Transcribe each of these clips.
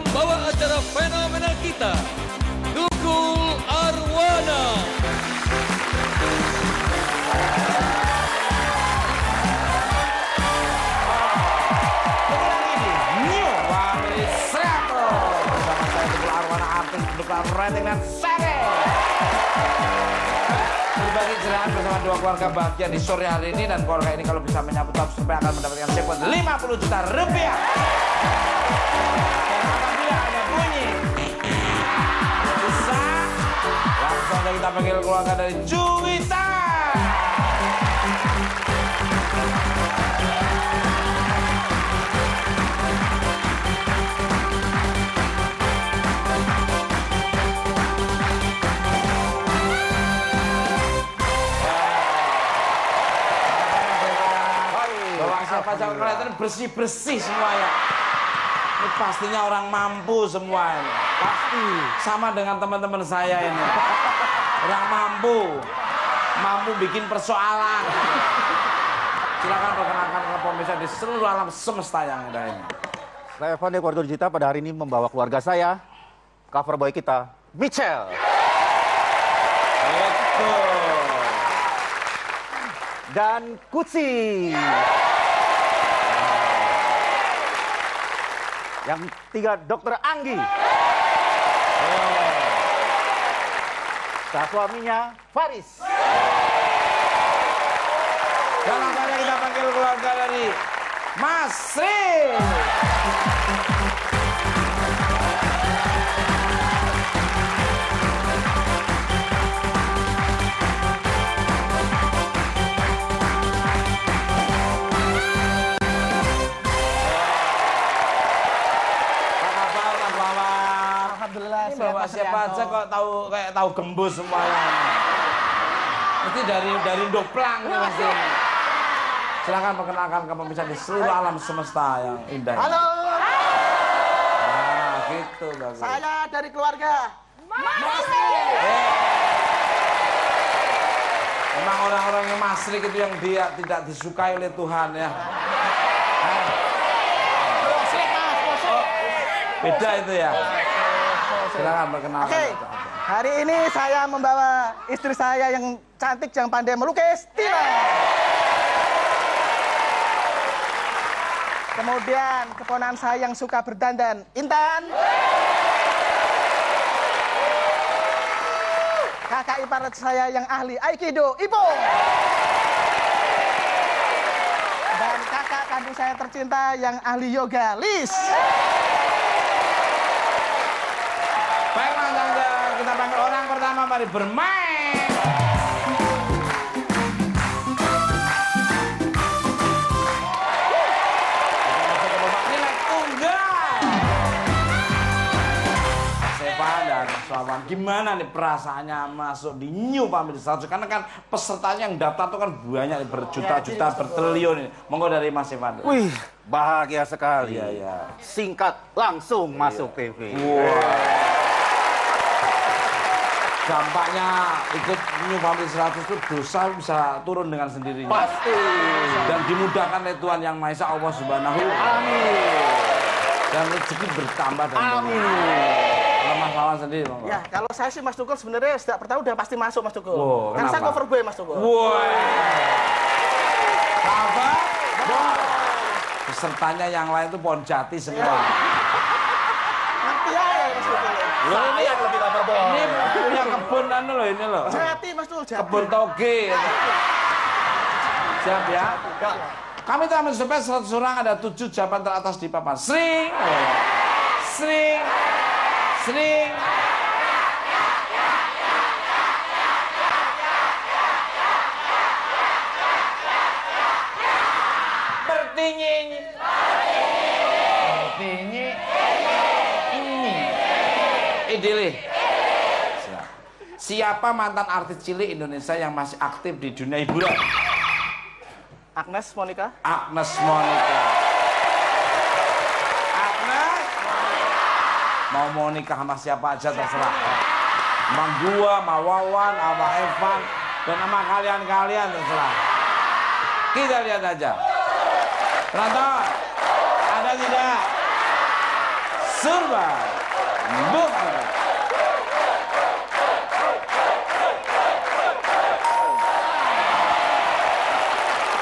pembawa acara fenomenal kita, Tukul Arwana. New Family Circle bersama saya Tukul Arwana, artis pendukung rating dan seri. Berbagi ceriaan bersama dua keluarga bahagia di sore hari ini, dan keluarga ini kalau bisa menyapu top survei akan mendapatkan jackpot 50 juta rupiah. Dan apabila ada bunyi bisa, langsung saja kita panggil keluarga dari Juwita. Pajak kelihatan bersih-bersih semuanya. Ini pastinya orang mampu semua ini. Pasti. Sama dengan teman-teman saya ini. Orang mampu. Mampu bikin persoalan. Silakan perkenalkan ke pemirsa di seluruh alam semesta yang ada ini. Saya Evan dari keluarga Jita pada hari ini membawa keluarga saya, cover boy kita, Michelle. Betul. Dan Kutsi. Yang tiga, Dokter Anggi. Suaminya, Faris. Dan langsung kita panggil keluarga dari Mas Sri. Bapak siapa aja kok tahu kayak tahu gembus semuanya. Mesti dari Doplang nih pasti. Silakan perkenalkan ke pemirsa di seluruh alam semesta yang indah. Halo. Nah, gitu bagus. Saya dari keluarga Masri. Memang orang-orang yang Masri itu yang dia tidak disukai oleh Tuhan ya. Beda itu ya. Silakan perkenalkan. Oke, hari ini saya membawa istri saya yang cantik, yang pandai melukis, Tina. Kemudian keponakan saya yang suka berdandan, Intan. Kakak ipar saya yang ahli Aikido, Ipo. Dan kakak kandung saya tercinta yang ahli yoga, Lis. Baik, langsung kita panggil orang pertama, mari bermain. Kita masuk ke babak nilai tunggal. Mas Evan dan Mas Wawan, gimana nih perasaannya masuk di New Family 100? Karena kan pesertanya yang daftar tuh kan banyak, berjuta-juta, bertriliun ini. Monggo dari Mas Evan. Wih, bahagia sekali. Iya, iya. Singkat, langsung masuk TV. Wow. Dampaknya ikut New Family 100 itu dosa bisa turun dengan sendirinya. Pasti. Dan dimudahkan oleh Tuhan Yang Maha Esa, Allah Subhanahu. Amin. Dan rezeki bertambah dan Amin. Kalau Mas Wawan sendiri, Bang. Ya, kalau saya sih Mas Tukul sebenarnya sejak pertama udah pasti masuk Mas Tukul. Oh, Karena saya kenapa? cover boy Mas Tukul. Woi. Apa? Pesertanya yang lain itu pohon jati semua. Ngerti ya Mas Tukul. Loh, ini yang lebih cover boy. Ini punya kebun anu loh ini loh. Jati Mas Tukul, jati. Kebun toge. Siap ya? Kami telah mencapai 100 orang, ada 7 jawaban teratas di papan. Sering. Sering. Sering. Bertinggi. Bertinggi. Ini. Idili. Siapa mantan artis cilik Indonesia yang masih aktif di dunia hiburan? Agnes Monica. Agnes Monica. Agnes mau Monica sama siapa aja terserah. Sama gua, sama Wawan, sama Evan, dan sama kalian-kalian terserah. Kita lihat aja. Penonton, ada tidak? Surba. Buk.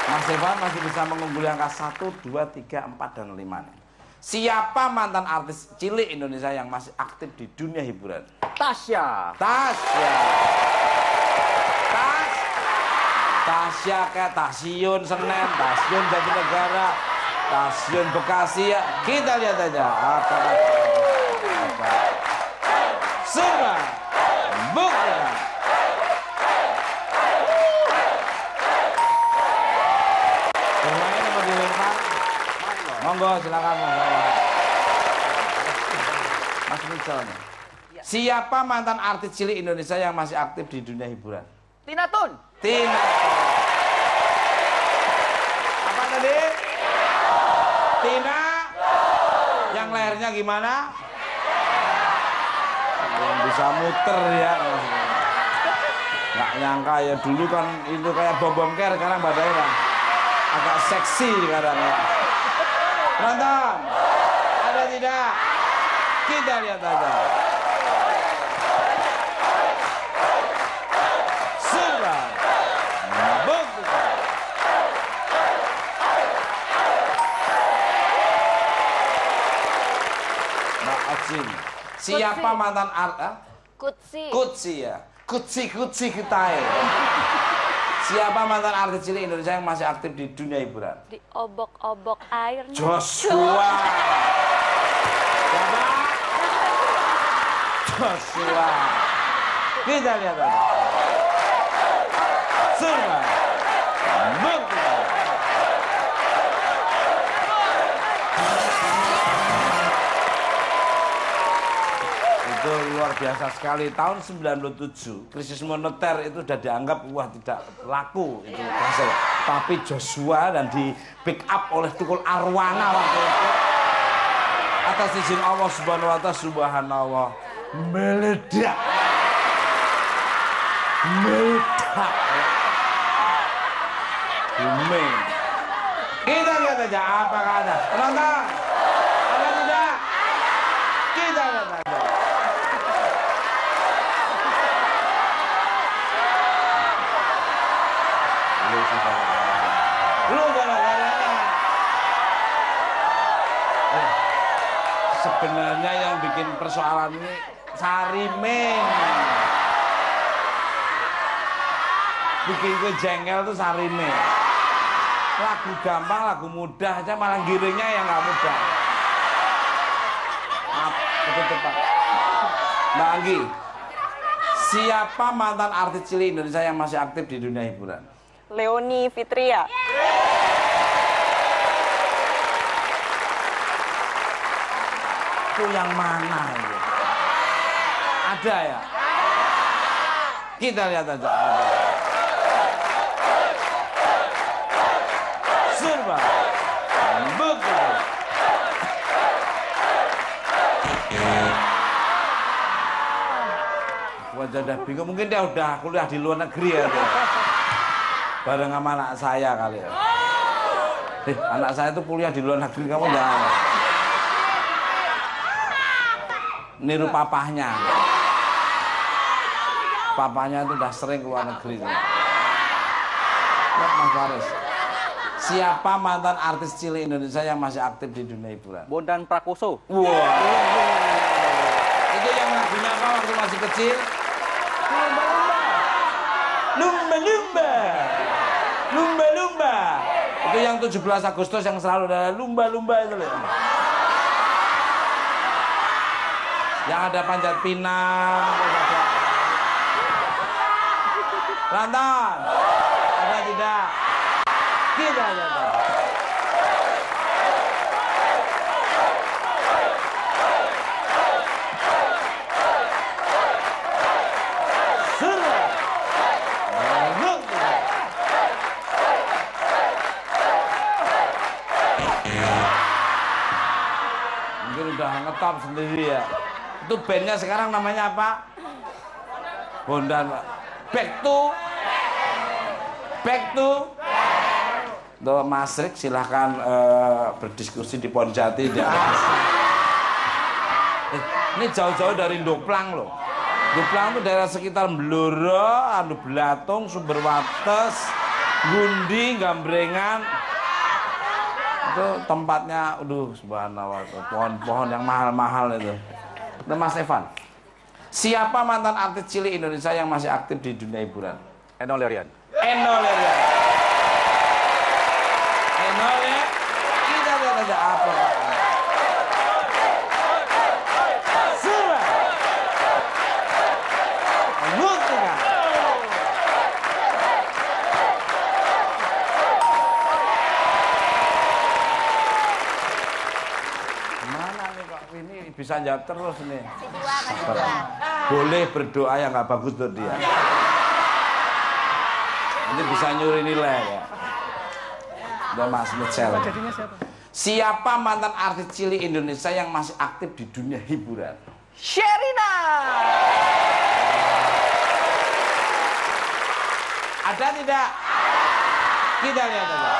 Mas Evan masih bisa mengungguli angka 1, 2, 3, 4, dan 5 nih. Siapa mantan artis cilik Indonesia yang masih aktif di dunia hiburan? Tasya. Tasya. Tasya kayak Stasiun Senen, Stasiun Jatinegara, Stasiun Bekasi ya. Kita lihat aja. Apa? Surba. Buk. Bermain apa dilempar? Monggo silakan monggo. Mas Michel nih. Siapa mantan artis cilik Indonesia yang masih aktif di dunia hiburan? Tina Tun. Tina. Apa tadi? Tina. Yang lehernya gimana? Yang bisa muter ya. Nggak nyangka ya, dulu kan itu kayak Bom Ker, sekarang Mbak Daerah. Agak seksi sekarang ya. Nonton. Ada tidak? Kita lihat aja. Surba. Buk. Mbak Acin. Siapa mantan artis? Kutsi ya. Kutsi kita ya. Siapa mantan artis cilik Indonesia yang masih aktif di dunia hiburan? Di obok-obok air. Joshua. Siapa? Joshua. Kita lihat aja. Surba. Buk. Itu luar biasa sekali. Tahun 97 krisis moneter itu sudah dianggap wah tidak laku itu hasil. Tapi Joshua dan di pick up oleh Tukul Arwana waktu itu atas izin Allah Subhanahu wa Ta'ala, subhanallah, meledak. Booming. Kita lihat aja apakah ada penonton. Ada tidak? Kita lihat aja. Lu gara-garanya. Sebenarnya yang bikin persoalan ini Sarimin. Bikin gue jengkel tuh Sarimin. Lagu gampang, lagu mudah aja malah giringnya yang nggak mudah. Betul tepat. Mbak Anggi, siapa mantan artis cilik Indonesia yang masih aktif di dunia hiburan? Leoni Fitria. Itu yang mana itu? Ada ya? Kita lihat aja. Surba. Buk. Wajah udah bingung, mungkin dia udah kuliah di luar negeri ya. Bareng sama anak saya kali ya. Anak saya tuh kuliah di luar negeri, kamu jangan niru papahnya. Papahnya itu udah sering ke luar negeri. Lihat Mas Faris. Siapa mantan artis cilik Indonesia yang masih aktif di dunia hiburan? Bondan Prakoso. Wah. Itu yang lagunya apa waktu masih kecil? Lumba-lumba. Lumba-lumba. Itu yang 17 Agustus yang selalu ada lumba-lumba itu loh. Yang ada panjat pinang. Lantan. Ada tidak? Tidak ada. Mungkin udah ngetop sendiri ya. Itu bandnya sekarang namanya apa? Bondan, Pak. Back to. Tuh, Mas Rik silahkan berdiskusi di Ponjati di atas. Ini jauh-jauh dari Ndoplang loh. Ndoplang itu daerah sekitar Blora, Belatung, Sumberwates, Gundi, Gambrengan. Itu tempatnya, aduh subhanallah, pohon-pohon yang mahal-mahal itu. Itu Mas Evan. Siapa mantan artis cilik Indonesia yang masih aktif di dunia hiburan? Enno Lerian. Enno Lerian. Enno ya, kita lihat aja apa. Sudah. Buktikan. Mana nih kok ini bisa jawab terus nih. Boleh berdoa yang nggak bagus untuk dia. Ini bisa nyuri nilai ya. Udah Mas Michel. Siapa mantan artis cilik Indonesia yang masih aktif di dunia hiburan? Sherina. Ada tidak? Kita lihat aja.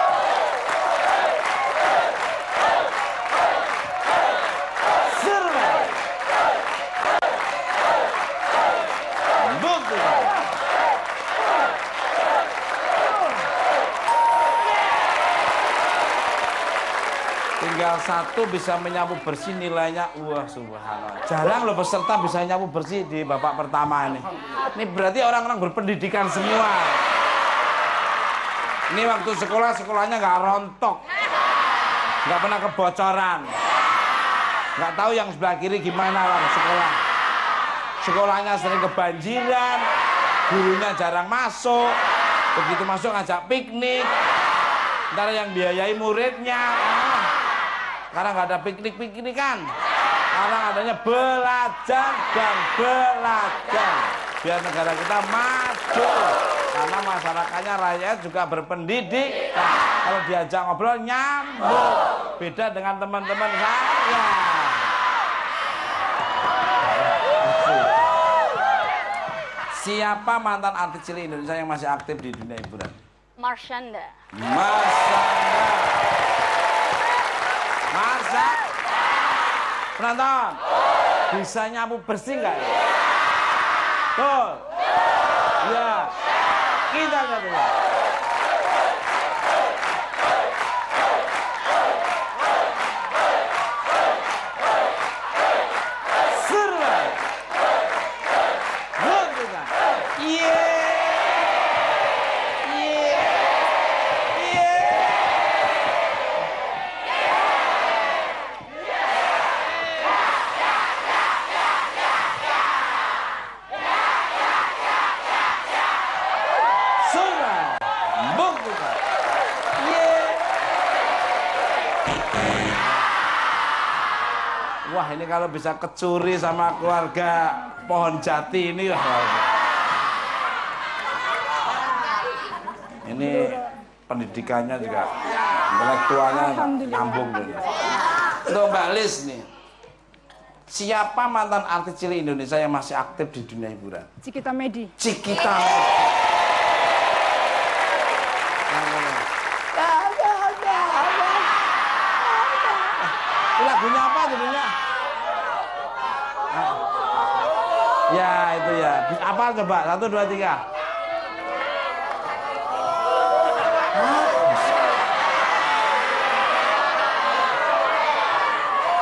Survei. Buktikan. Tinggal satu bisa menyapu bersih, nilainya wah subhanallah. Jarang loh peserta bisa nyapu bersih di babak pertama ini. Ini berarti orang-orang berpendidikan semua. Ini waktu sekolahnya nggak rontok, nggak pernah kebocoran, nggak tahu yang sebelah kiri gimana orang sekolah. Sekolahnya sering kebanjiran, gurunya jarang masuk, begitu masuk ngajak piknik, ntar yang biayai muridnya. Karena nggak ada piknik-piknikan, sekarang adanya belajar dan belajar biar negara kita maju. Karena masyarakatnya rakyat juga berpendidikan. Kalau diajak ngobrol nyambung. Beda dengan teman-teman saya. Siapa mantan artis cilik Indonesia yang masih aktif di dunia hiburan? Marshanda. Marshanda. Marsha. Penonton. Bisa nyapu bersih nggak ya? Tuh. Ya. Kita lihat dulu. Survei. Buktikan. Wah ini kalau bisa kecuri sama keluarga Pohon Jati ini wah. Ini pendidikannya juga intelektualnya nyambung nih. Untuk Mbak Liz nih. Siapa mantan artis cilik Indonesia yang masih aktif di dunia hiburan? Cikita Medi. Cikita Medi. Lagunya apa judulnya? Ya itu ya. Apa coba? 1, 2, 3.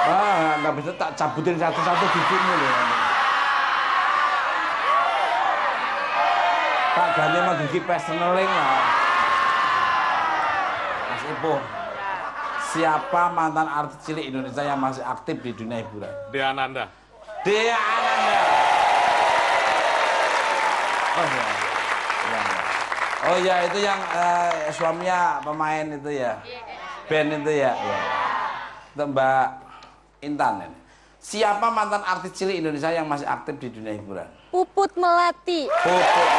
Wah, nggak bisa tak cabutin satu-satu bibitmu loh. Tak ganti sama gigi personaling lah. Mas Ipo. Siapa mantan artis cilik Indonesia yang masih aktif di dunia hiburan? Dea Ananda. Dea Ananda. Oh ya. Oh ya itu yang suaminya pemain itu ya. Band itu ya. Itu Mbak Intan ini. Siapa mantan artis cilik Indonesia yang masih aktif di dunia hiburan? Puput Melati. Puput.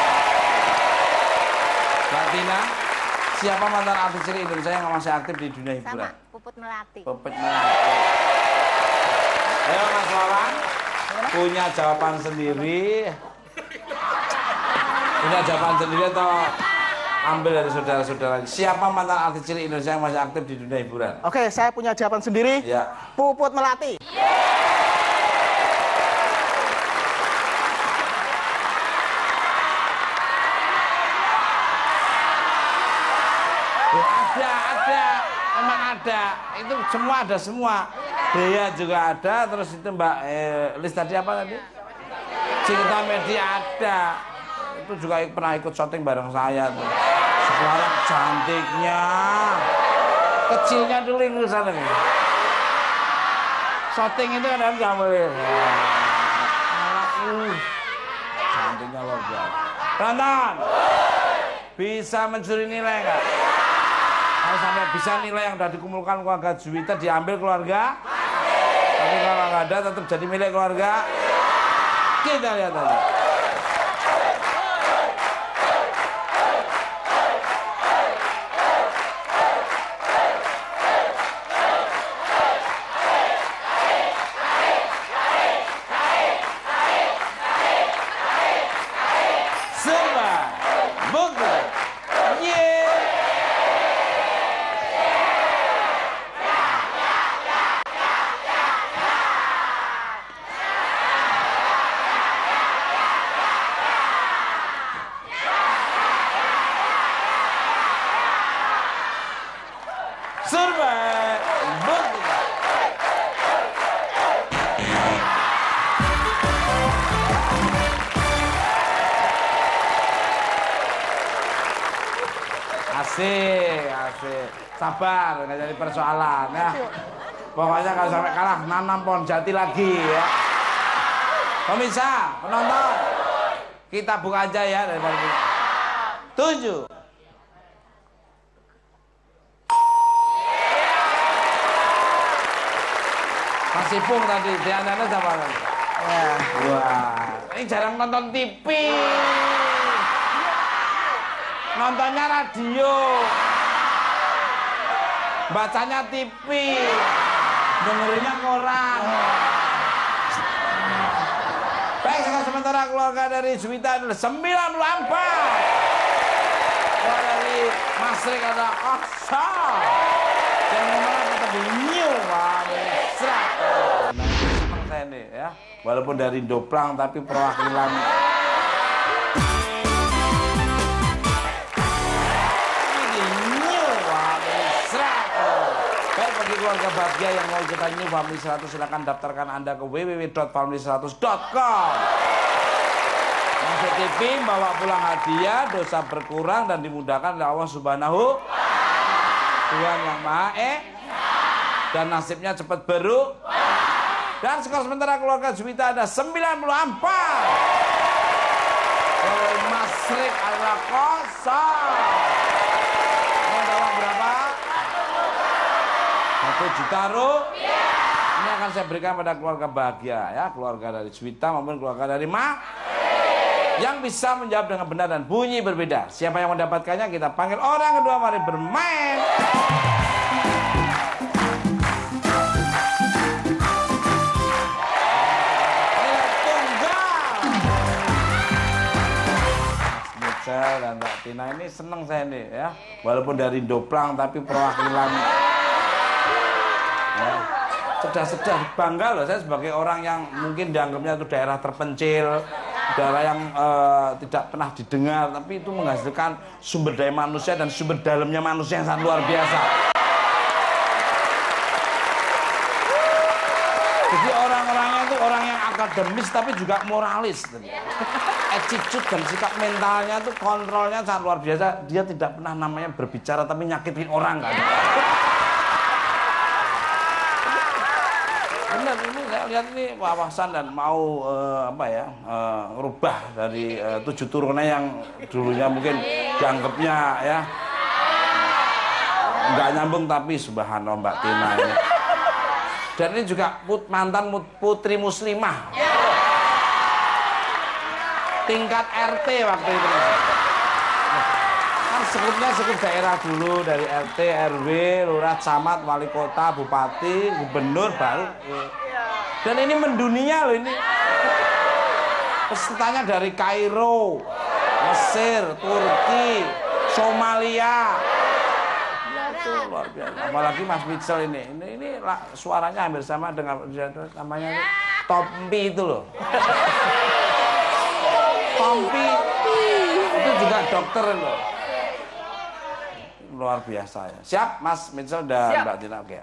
Mbak Tina. Siapa mantan artis cilik Indonesia yang masih aktif di dunia hiburan? Sama, Puput Melati. Puput Melati. Ayo Mas Wawan, punya jawaban sendiri. Punya jawaban sendiri atau ambil dari saudara-saudara? Siapa mantan artis cilik Indonesia yang masih aktif di dunia hiburan? Oke, saya punya jawaban sendiri. Ya. Puput Melati. memang ada. Itu semua ada semua. Dea juga ada, terus itu Mbak Lis tadi apa tadi? Cinta Media ada. Itu juga pernah ikut syuting bareng saya tuh. Sekarang cantiknya. Kecilnya dulu yang sana nih. Syuting itu kan nggak boleh. Cantiknya luar biasa. Tonton. Bisa mencuri nilai nggak? Kalau sampai bisa nilai yang sudah dikumpulkan keluarga Juwita diambil keluarga. Tapi kalau nggak ada tetap jadi milik keluarga. Kita lihat aja. Asik. Sabar, nggak jadi persoalan ya. Pokoknya kalau sampai kalah, nanam pohon jati lagi ya. Pemirsa, penonton, kita buka aja ya daripada 7. Masih pung tadi, di anda siapa lagi? Ya. Wah, ini jarang nonton TV. Nontonnya radio, bacanya TV, dengerinnya koran. Baik, sementara keluarga dari Juwita adalah 94. Keluarga dari Mas Rik ada 0. Yang mana kita binyu, wah, serak. Senang saya nih ya, walaupun dari Doplang tapi perwakilan. Keluarga bahagia yang mau ikutan New Family 100, silakan daftarkan Anda ke www.family100.com. Masuk TV, bawa pulang hadiah, dosa berkurang dan dimudahkan oleh Allah Subhanahu Tuhan yang Maha dan nasibnya cepat baru. Dan skor sementara keluarga Juwita ada 94. Dari Mas Rik adalah 0. Juta. Ini akan saya berikan pada keluarga bahagia ya, keluarga dari Juwita maupun keluarga dari yang bisa menjawab dengan benar dan bunyi berbeda. Siapa yang mendapatkannya kita panggil orang kedua, mari bermain. Michel dan Mbak Tina ini seneng saya nih ya, walaupun dari Doplang tapi perwakilan. Ya, sudah bangga loh saya sebagai orang yang mungkin dianggapnya itu daerah terpencil, daerah yang tidak pernah didengar, tapi itu menghasilkan sumber daya manusia dan sumber dalamnya manusia yang sangat luar biasa. Jadi orang-orangnya itu orang yang akademis tapi juga moralis. Attitude dan sikap mentalnya itu kontrolnya sangat luar biasa. Dia tidak pernah namanya berbicara tapi nyakitin orang kan. Benar, ini saya lihat ini wawasan dan mau ngerubah dari 7 turunnya yang dulunya mungkin dianggapnya ya nggak nyambung, tapi subhanallah Mbak Tina ini. Dan ini juga mantan putri muslimah tingkat RT waktu itu. Kan sekup daerah dulu dari RT, RW, lurah, camat, wali kota, bupati, gubernur baru. Dan ini mendunia loh ini. Pesertanya dari Kairo, Mesir, Turki, Somalia. Itu luar biasa. Apalagi Mas Mitchell ini suaranya hampir sama dengan namanya Tompi itu loh. Tompi itu juga dokter loh. luar biasa ya. Siap, Mas Mitchell dan Siap. Mbak Tina. Oke.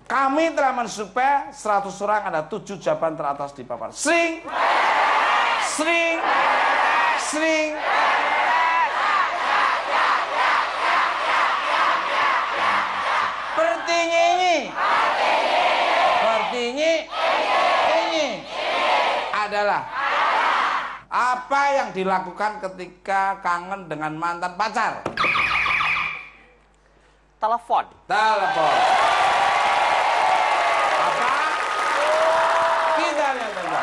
Kami telah mensupply 100 orang, ada 7 jawaban teratas di papan. Sering, sering, sering. Pertinyi ini adalah apa yang dilakukan ketika kangen dengan mantan pacar? Telepon. Telepon. Apa? Kita lihat saja.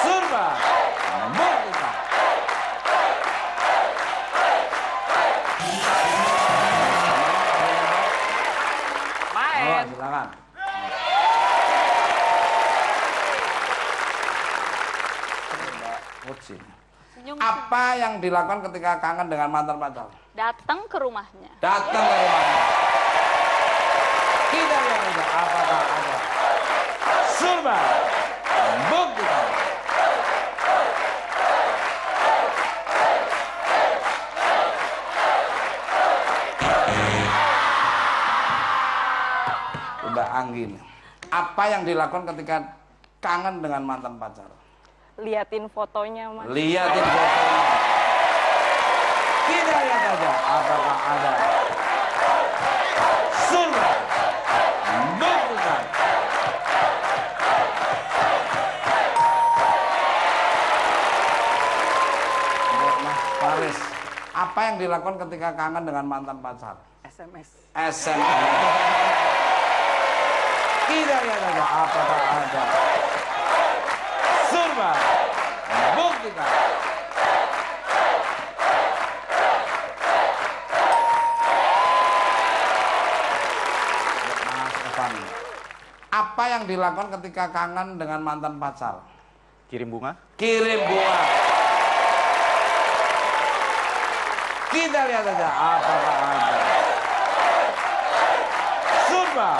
Surba. Membuktikan. Main. Silakan. Apa yang dilakukan ketika kangen dengan mantan pacar? Datang ke rumahnya. Datang ke rumahnya. Kita lihat saja apakah ada. Surba. Buktikan. Mbak Anggin. Apa yang dilakukan ketika kangen dengan mantan pacar? Liatin fotonya, Mas. Lihatin fotonya. Kita lihat saja apakah ada. Surga. Buktikan. Mas Faris, apa yang dilakukan ketika kangen dengan mantan pacar? SMS. SMS. Kita lihat saja apakah ada. Surga. Buktikan. Mas Evan, apa yang dilakukan ketika kangen dengan mantan pacar? Kirim bunga. Kirim bunga. Kita lihat saja apakah ada. Surga.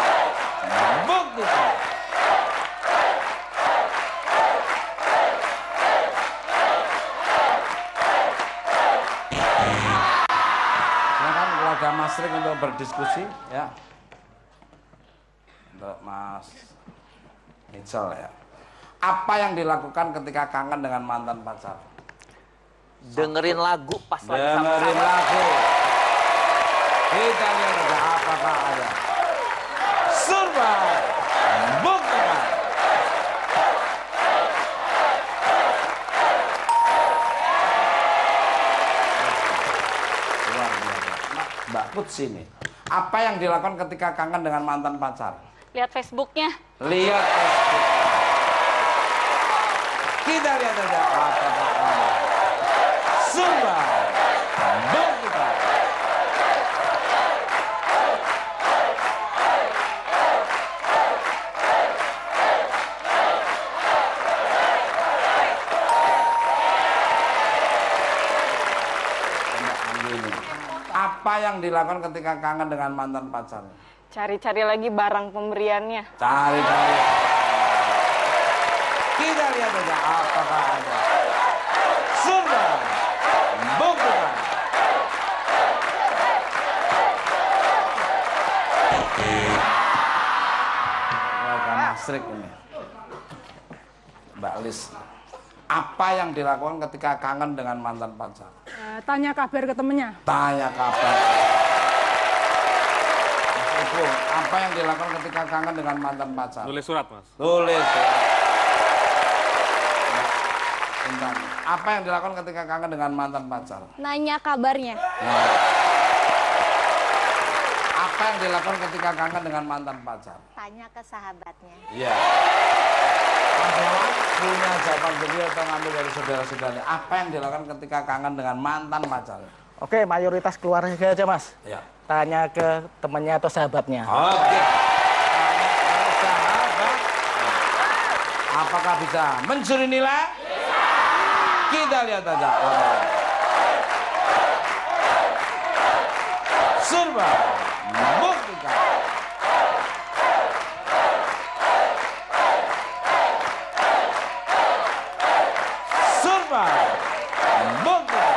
Buktikan. Silakan keluarga Mas Rik untuk berdiskusi ya. Untuk Mas Mitchell ya. Apa yang dilakukan ketika kangen dengan mantan pacar? Dengerin lagu pas lagi Dengerin sama-sama. lagu. Kita lihat saja apakah ada. Surga. Buktikan. Luar biasa. Mbak Put sini. Apa yang dilakukan ketika kangen dengan mantan pacar? Lihat Facebooknya. Lihat Facebook. Kita lihat saja apakah ada. Surga. Buktikan. Apa yang dilakukan ketika kangen dengan mantan pacar? Cari-cari lagi barang pemberiannya. Cari-cari. Kita lihat saja apakah ada. Surga. Buktikan. Keluarga Mas Rik ini. Mbak Lis. Apa yang dilakukan ketika kangen dengan mantan pacar? Tanya kabar ke temennya. Tanya kabar. Mas Ibu, apa yang dilakukan ketika kangen dengan mantan pacar? Tulis surat, Mas. Tulis. Bentar. Apa yang dilakukan ketika kangen dengan mantan pacar? Nanya kabarnya. Nah. Apa yang dilakukan ketika kangen dengan mantan pacar? Tanya ke sahabatnya. Iya. Mas Wawan punya jawaban sendiri atau ngambil dari saudara-saudaranya? Apa yang dilakukan ketika kangen dengan mantan pacar? Oke, mayoritas keluarga aja, Mas. Iya. Tanya ke temannya atau sahabatnya. Oke. Tanya ke sahabat. Apakah bisa mencuri nilai? Kita lihat aja. Surba. Buktikan. Surba. Buktikan.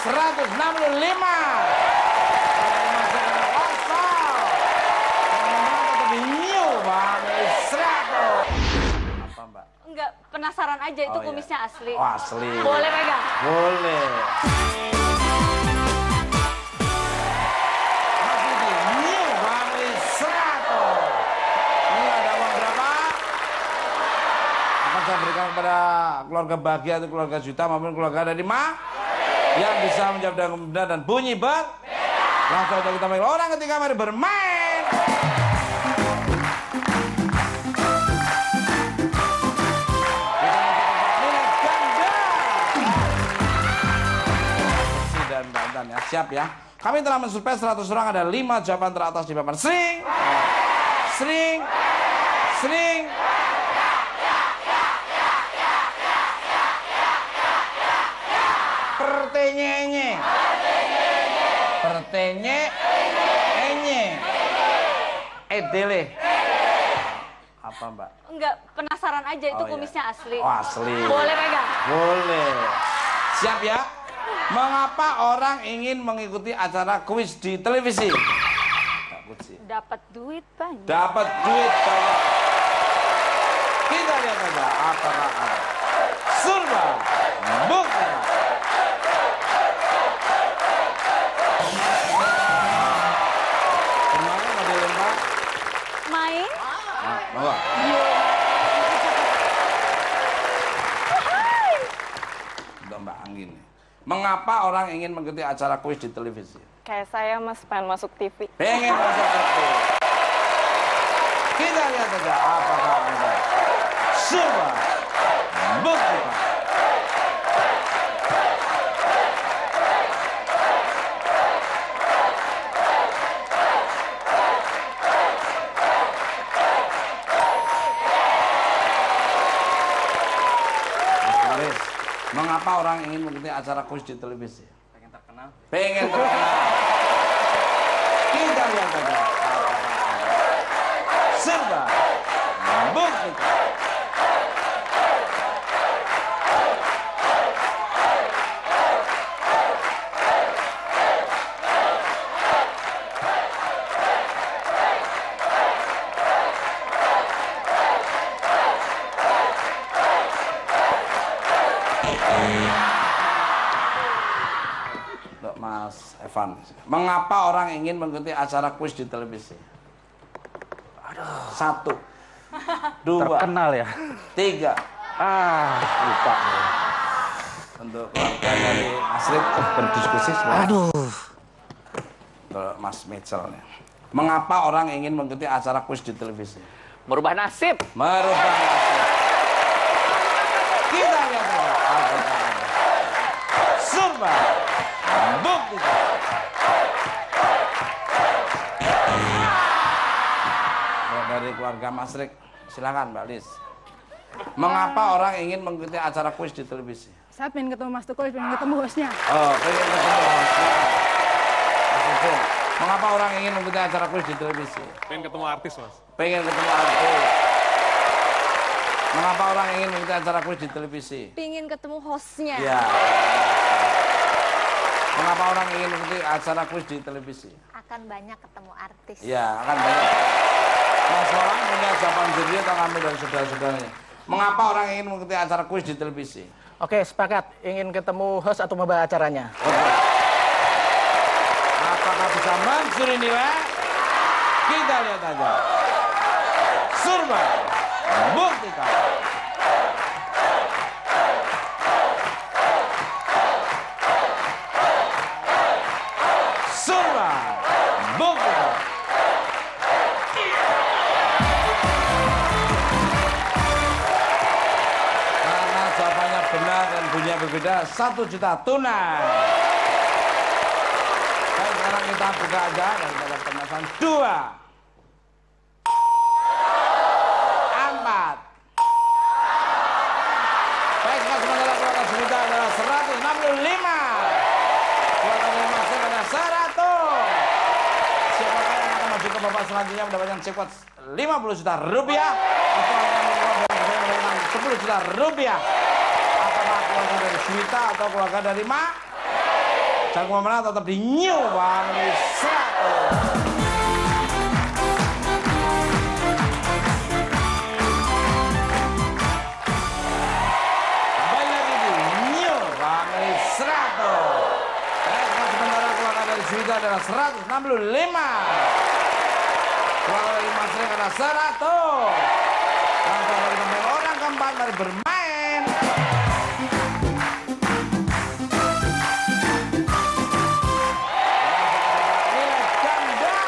165. Wasal. Tapi new Bang, 100. Apa Mbak? Enggak, penasaran aja itu Oh, iya. kumisnya asli. Oh, asli. Boleh pegang? Boleh. Masih di new Bang, 100. Ini ada uang berapa? Akan saya berikan kepada keluarga bahagia atau keluarga juta maupun keluarga dari yang bisa menjawab dengan benar dan bunyi langsung aja kita main orang ketika mari bermain. Nilai ganda. Dan bantan ya, siap ya. Kami telah mensurvei 100 orang, ada 5 jawaban teratas di papan. Sering. Pertenye. Edele. Apa Mbak? Enggak, penasaran aja itu Oh, iya. kumisnya asli. Oh, asli. Boleh pegang? Boleh. Siap ya? Mengapa orang ingin mengikuti acara kuis di televisi? Takut sih. Dapat duit banyak. Dapat duit banyak. Kita lihat aja apakah ada surga bukti. Gimana mau dilempar? Main? Bawa. Udah Mbak Angin. Mengapa orang ingin mengikuti acara kuis di televisi? Kayak saya mas pengen masuk TV. Pengen masuk TV. Kita lihat aja apakah ada surga bukti. Mengapa orang ingin mengikuti acara kuis di televisi? Pengen terkenal. Kita lihat aja. Surga bukti. Untuk Mas Evan, mengapa orang ingin mengikuti acara kuis di televisi? 1, 2, Terkenal ya. 3. Lupa. Untuk keluarga dari Mas Rik berdiskusi. Aduh. Untuk Mas Mitchell nih. Mengapa orang ingin mengikuti acara kuis di televisi? Merubah nasib. Merubah nasib. Kita lihat aja apakah ada surga bukti. Dari keluarga Mas Rik, silakan Mbak Lis. Mengapa orang ingin mengikuti acara kuis di televisi? Saya pengen ketemu Mas Tukul, pengen ketemu hostnya. Oh, pengen ketemu hostnya. Mas Ipung, mengapa orang ingin mengikuti acara kuis di televisi? Pengen ketemu artis, Mas. Pengen ketemu artis. Mengapa orang ingin mengikuti acara kuis di televisi? Pengen ketemu hostnya. Iya. Mengapa orang ingin mengikuti acara kuis di televisi? Akan banyak ketemu artis. Iya, akan banyak. Mas orang punya jawaban sendiri atau kami dari saudara-saudaranya? Mengapa orang ingin mengikuti acara kuis di televisi? Oke, sepakat. Ingin ketemu host atau membawa acaranya. Apakah bisa mencuri nilai? Kita lihat aja. Surga buktikan. Surga buktikan. Karena jawabannya benar dan bunyinya berbeda, 1 juta tunai. Baik, sekarang kita buka aja dan kita penasaran 2, 4. Baik, sementara keluarga sejuta adalah 165. Keluarga dari Masuk adalah 100. Siapakah yang akan maju ke babak selanjutnya mendapatkan jackpot 50 juta rupiah? Atau yang mendapatkan 10 juta rupiah? Apakah keluarga dari Juwita atau keluarga dari Jagung merah tetap di New Bangli 100. Juwita adalah 165. Keluar dari Mas Rik adalah 100. Langsung dari pemain orang keempat, mari bermain. Nilai ganda.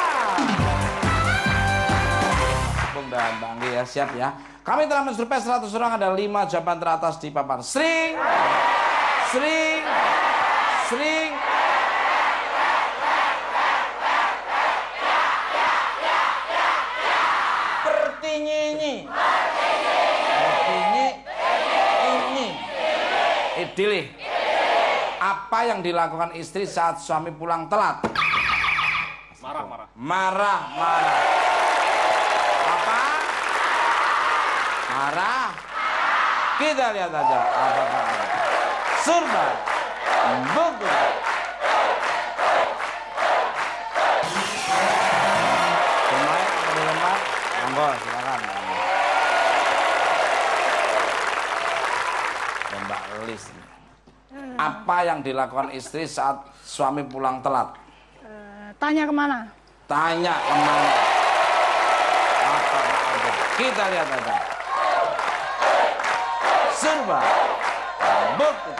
Bung dan Bang Anggi ya, siap ya. Kami telah mensurvei 100 orang, ada 5 jawaban teratas di papan. Sering. Pilih. Apa yang dilakukan istri saat suami pulang telat? Marah. Apa? Marah. Kita lihat aja. Apakah surba, buku. Pemain ada lembar. Monggo, silakan. Mbak Lis. Apa yang dilakukan istri saat suami pulang telat? Tanya kemana? Tanya kemana? Apa? Kita lihat aja. Surba, buku.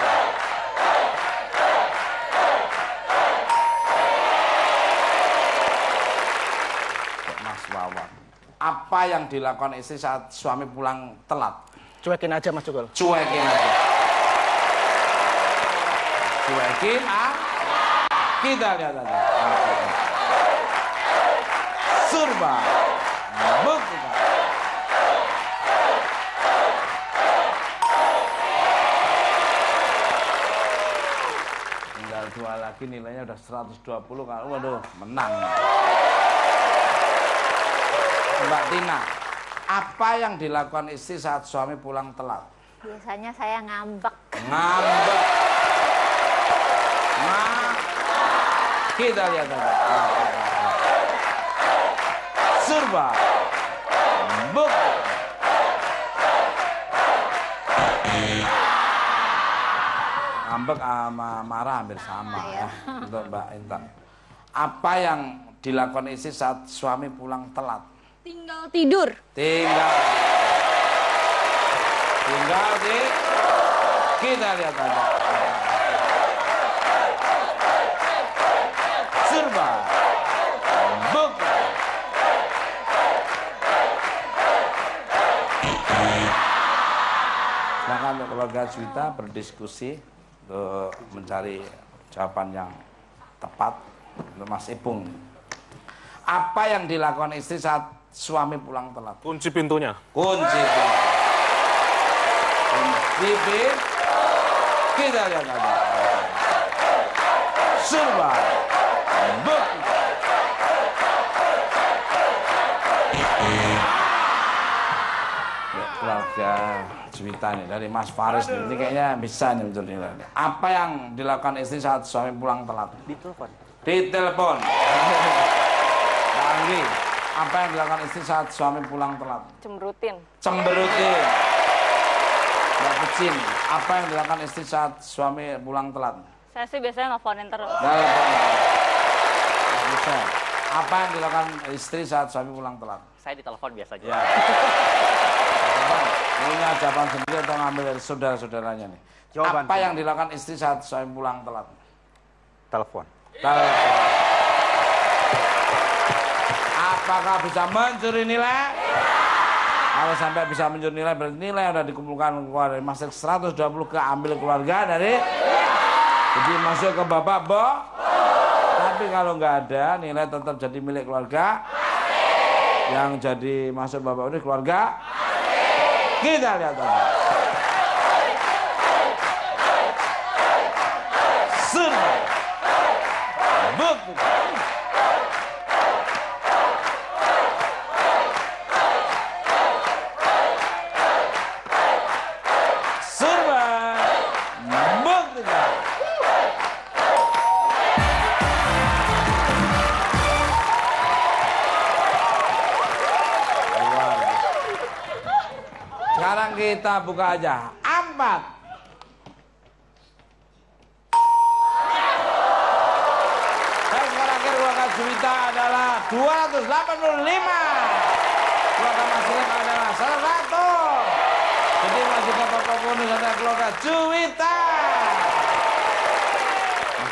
Mas Wawan. Apa yang dilakukan istri saat suami pulang telat? Cuekin aja Mas Tukul. Cuekin aja. Cuekin, kita lihat aja. Surba, buku. Tinggal 2 lagi, nilainya udah 120. Waduh, menang. Mbak Tina, apa yang dilakukan istri saat suami pulang telat? Biasanya saya ngambek. Kita lihat aja. Surba, buku. Ngambek sama marah hampir sama ya. Untuk Mbak Intan. Apa yang dilakukan istri saat suami pulang telat? Tinggal tidur. Tinggal di. Kita lihat aja. Surba, buku. Silakan untuk keluarga Juwita berdiskusi untuk mencari jawaban yang tepat untuk Mas Ipung. Apa yang dilakukan istri saat suami pulang telat? Kunci pintunya. Kunci pintu. Kita lihat aja. Surba, buku. Keluarga Juwita nih dari Mas Faris nih. Ini kayaknya bisa nih untuk nilai. Apa yang dilakukan istri saat suami pulang telat? Ditelepon. Anggi, apa yang dilakukan istri saat suami pulang telat? Cemberutin. Mbak Pucin, apa yang dilakukan istri saat suami pulang telat? Saya sih biasanya nelfonin terus. Apa yang dilakukan istri saat suami pulang telat? Saya ditelepon biasanya. Ya. Punya jawaban sendiri atau ngambil dari saudara-saudaranya nih? Jawaban apa yang dilakukan istri saat suami pulang telat? Telepon. Apakah bisa mencuri nilai? Kalau sampai bisa mencuri nilai, berarti nilai yang sudah dikumpulkan keluar dari Mas Rik 120 keambil keluarga dari. Jadi masuk ke Bapak Bo. Tapi kalau nggak ada, nilai tetap jadi milik keluarga. Yang jadi masuk Bapak ini keluarga. Kita lihat aja. Surba, buku. Surba, buku. kita buka aja. 4. Dan skor akhir keluarga Juwita adalah 285. Keluarga Mas Rek adalah 100. Jadi masih Bapak bonus ada keluarga Juwita.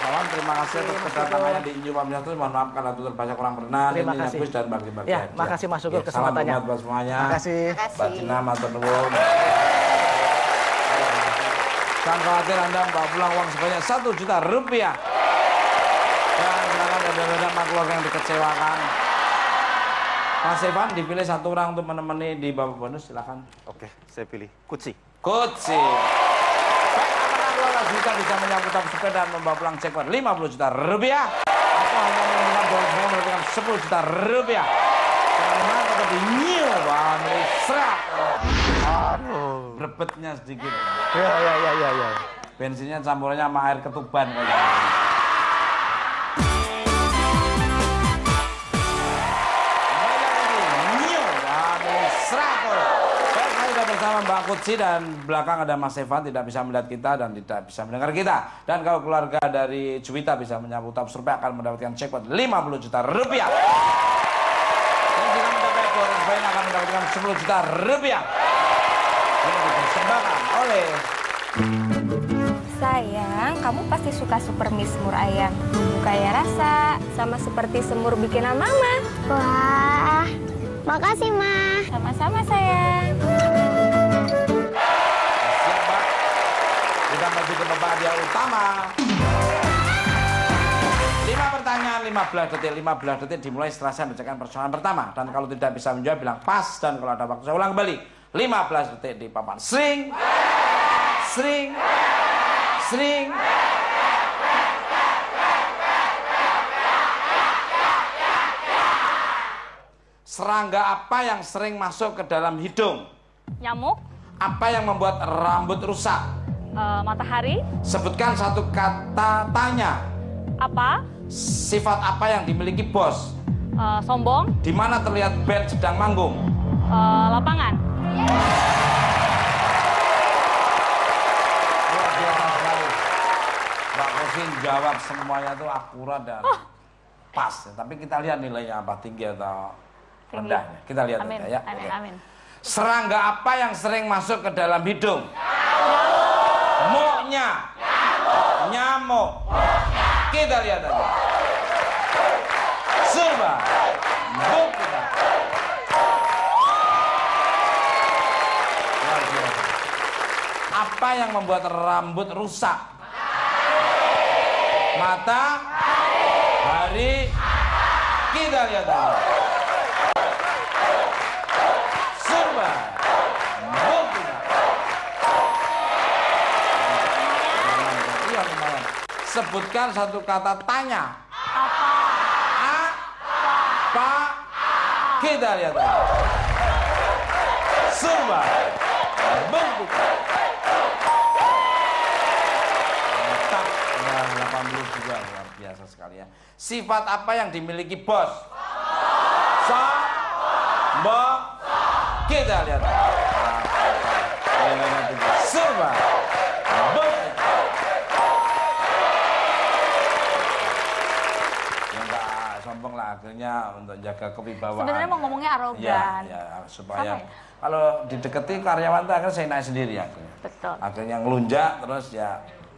Kawan, terima kasih atas kedatangannya di Inju Pam Satu. Mohon maaf kalau terbaca kurang berkenan. Terima Ini kasih. Gus dan bagi-bagi. Ya, makasih Mas Sugeng Salam kesempatannya. hormat buat semuanya. Makasih. Mbak Tina, matur nuwun. Jangan khawatir, Anda bawa pulang uang sebanyak 1 juta rupiah. Dan silakan beda-beda sama keluarga yang dikecewakan. Mas Evan dipilih 1 orang untuk menemani di Bapak Bonus, silakan. Oke, saya pilih Kutsi. Kutsi. Baik, apakah keluarga Juwita bisa menyambut sepeda dan membawa pulang jackpot 50 juta rupiah? Atau hanya menemukan bonus yang memberikan 10 juta rupiah? Jangan lupa tetap di New Family Serat. Aduh. Berebetnya sedikit. Ya. Bensinnya campurannya sama air ketuban kayaknya. New Family Serat. Baik, saya sudah bersama Mbak Kutsi dan belakang ada Mas Evan, tidak bisa melihat kita dan tidak bisa mendengar kita. Dan kalau keluarga dari Juwita bisa menyambut top survei akan mendapatkan jackpot 50 juta rupiah. Dan jika mendapat bonus poin akan mendapatkan 10 juta rupiah. Yang dipersembahkan oleh Sayang, kamu pasti suka super mie semur ayam. Bumbu kaya rasa, sama seperti semur bikinan mama. Wah, makasih, Ma. Sama-sama, sayang. siap, Mbak. Kita maju ke babak hadiah utama. 5 pertanyaan, 15 detik. 15 detik dimulai setelah saya membacakan persoalan pertama. Dan kalau tidak bisa menjawab, bilang pas. Dan kalau ada waktu, saya ulang kembali. 15 detik di papan. Sering. Serangga apa yang sering masuk ke dalam hidung? Nyamuk, Apa yang membuat rambut rusak? matahari, Sebutkan 1 kata tanya. apa, Sifat apa yang dimiliki bos? sombong, Di mana terlihat band sedang manggung? lapangan. Luar biasa sekali. Mbak Kosin jawab semuanya itu akurat dan pas. Tapi kita lihat nilainya apa, tinggi atau Tinggi. rendahnya. Kita lihat Amin, aja ya. amin, Oke. amin. Serangga apa yang sering masuk ke dalam hidung? Nyamuk. Kita lihat aja. Coba. Buktikan. Luar biasa. Apa yang membuat rambut rusak? Matahari. Kita lihat aja. Coba. Buktikan. Iya, lumayan. Sebutkan 1 kata tanya. Apa? Kita lihat aja. Coba. Buktikan. Mantap. Udah 80 juga, luar biasa sekali ya. Sifat apa yang dimiliki bos? Sombong. Kita lihat. Nilainya tinggi. Coba. Buktikan. Ya enggak sombong lah, akhirnya untuk jaga kewibawaan. Sebenarnya mau ngomongnya arogan. Ya, supaya Sama ya? kalau dideketi karyawan itu akhirnya saya naik sendiri akhirnya. Betul. Akhirnya ngelunjak terus ya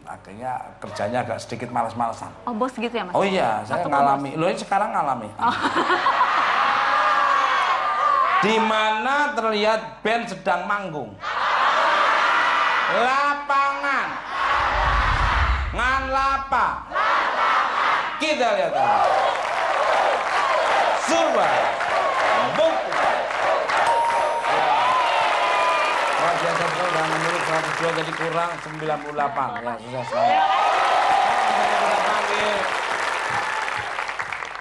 akhirnya kerjanya agak sedikit malas-malasan. Oh, bos gitu ya, Mas? Oh iya, saya Masuk ke ngalami. Loh, ini sekarang ngalami. Di mana terlihat band sedang manggung? Lapangan. Ngan lapa. Kita lihat aja. Coba. Buktikan. Luar biasa betul dan menurut 102 jadi kurang 98. Ya, susah sekali. Kita panggil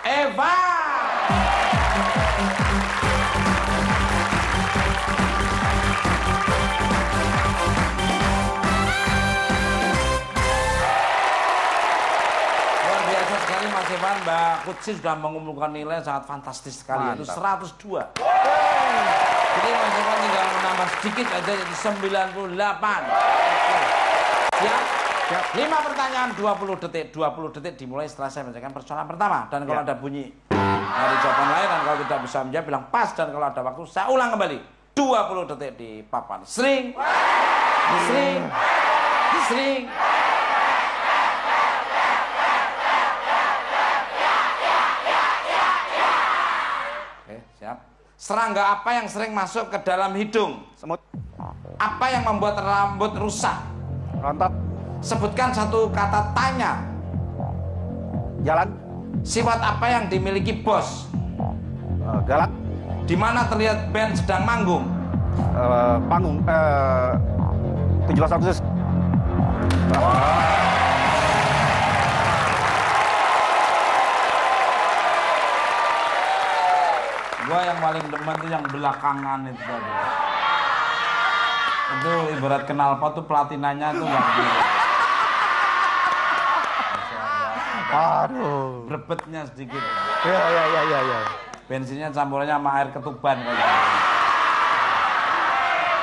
Eva. Luar biasa sekali Mas Evan, Mbak Kutsi sudah mengumpulkan nilai sangat fantastis sekali, yaitu 102. Jadi Mas Irfan tinggal menambah sedikit aja jadi 98. Siap? Siap. 5 pertanyaan 20 detik. 20 detik dimulai setelah saya bacakan persoalan pertama. Dan kalau ada bunyi dari jawaban lain dan kalau tidak bisa menjawab bilang pas, dan kalau ada waktu saya ulang kembali. 20 detik di papan. Sering. Sering. Sering. Oke, siap. Serangga apa yang sering masuk ke dalam hidung? Semut. Apa yang membuat rambut rusak? Rontok. Sebutkan satu kata tanya. Jalan. Sifat apa yang dimiliki bos? Galak. Di mana terlihat band sedang manggung? Panggung. 17 Agustus. Gua yang paling demen tuh yang belakangan itu tadi. Itu ibarat knalpot tuh platinanya tuh nggak gitu. Aduh. Berebetnya sedikit. Ya. Bensinnya campurannya sama air ketuban kayak gitu.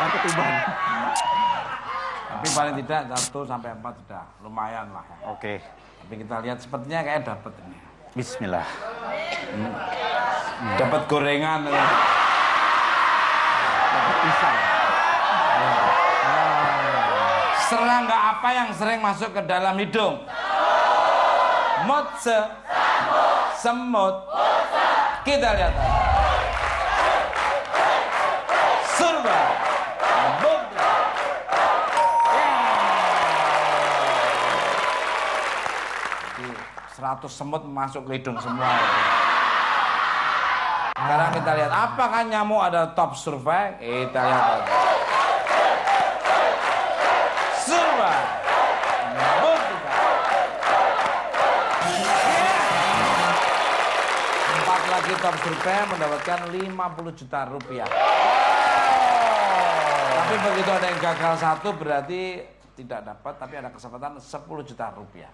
Air ketuban. Tapi paling tidak 1 sampai 4 sudah lumayan lah ya. Oke. Tapi kita lihat sepertinya kayak dapet ini. Bismillah. Dapat gorengan. Dapat pisang. Serangga apa yang sering masuk ke dalam hidung? Motse. Semut. Kita lihat. Surba. Bukti. 100 semut masuk ke hidung semua. Sekarang kita lihat apakah nyamuk ada top survei? Kita lihat aja. Survei. Buktikan. 4 lagi top survei mendapatkan 50 juta rupiah. Tapi begitu ada yang gagal 1 berarti tidak dapat, tapi ada kesempatan 10 juta rupiah.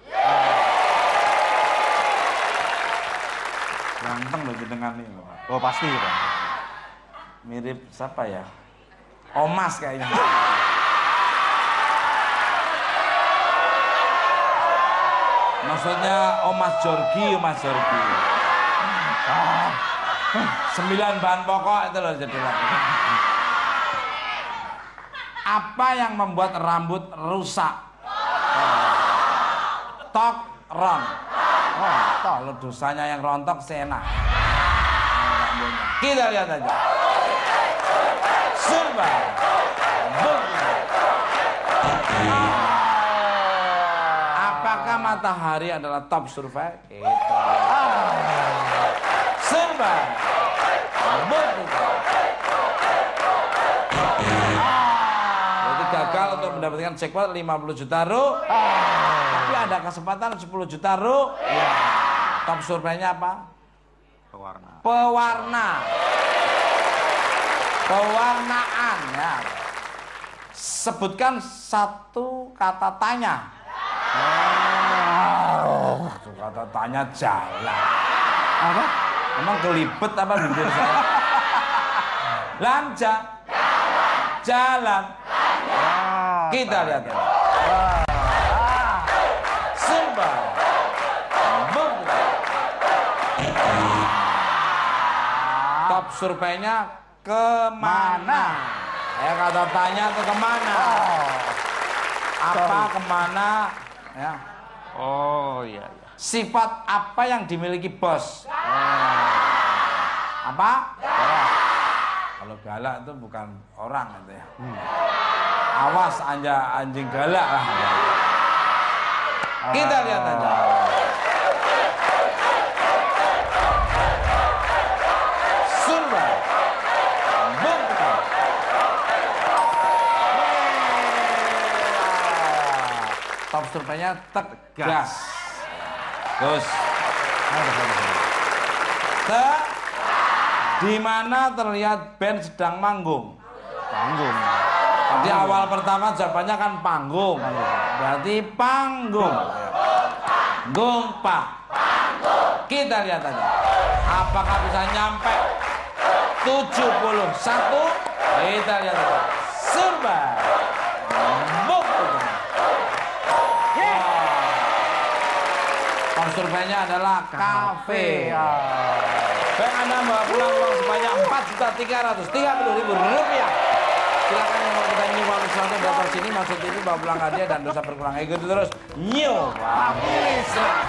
Ganteng loh dengan ini loh. Oh pasti Pak. Mirip siapa ya? Omas kayaknya. Maksudnya Omas Jorgi. 9 bahan pokok itu loh jadi lagu. Apa yang membuat rambut rusak? Tok ron. Kalau dosanya yang rontok sena. Kita lihat aja. Surba. Apakah matahari adalah top survei? Itu. Surba. Jadi gagal untuk mendapatkan jackpot 50 juta rupiah. Tapi ada kesempatan 10 juta rupiah. Top surveinya apa? Pewarna. Pewarnaan ya. Sebutkan satu kata tanya. Satu kata tanya jalan. Apa? Emang kelibet apa bibir saya? Lanjut. Jalan. Kita lihat ya. Surba. Top surveinya kemana? Ya kata tanya ke kemana? Apa kemana? Ya. Oh iya. Sifat apa yang dimiliki bos? Apa? Kalau galak itu bukan orang gitu ya. Awas anjing galak lah. Kita lihat aja. Surba. Buktikan. Top surveinya tegas. Terus. Di mana terlihat band sedang manggung? Panggung. Di awal pertama jawabannya kan panggung. Berarti panggung. Gumpa. Kita lihat aja. Apakah bisa nyampe Kita lihat itu. Surban. Surveinya adalah kafe. Baik, Anda bawa pulang uang sebanyak Rp4.330.000. Silakan yang mau kita nyimak sesuatu datang sini, maksud itu bawa pulang hadiah dan dosa berkurang. Ikuti terus New Family Select.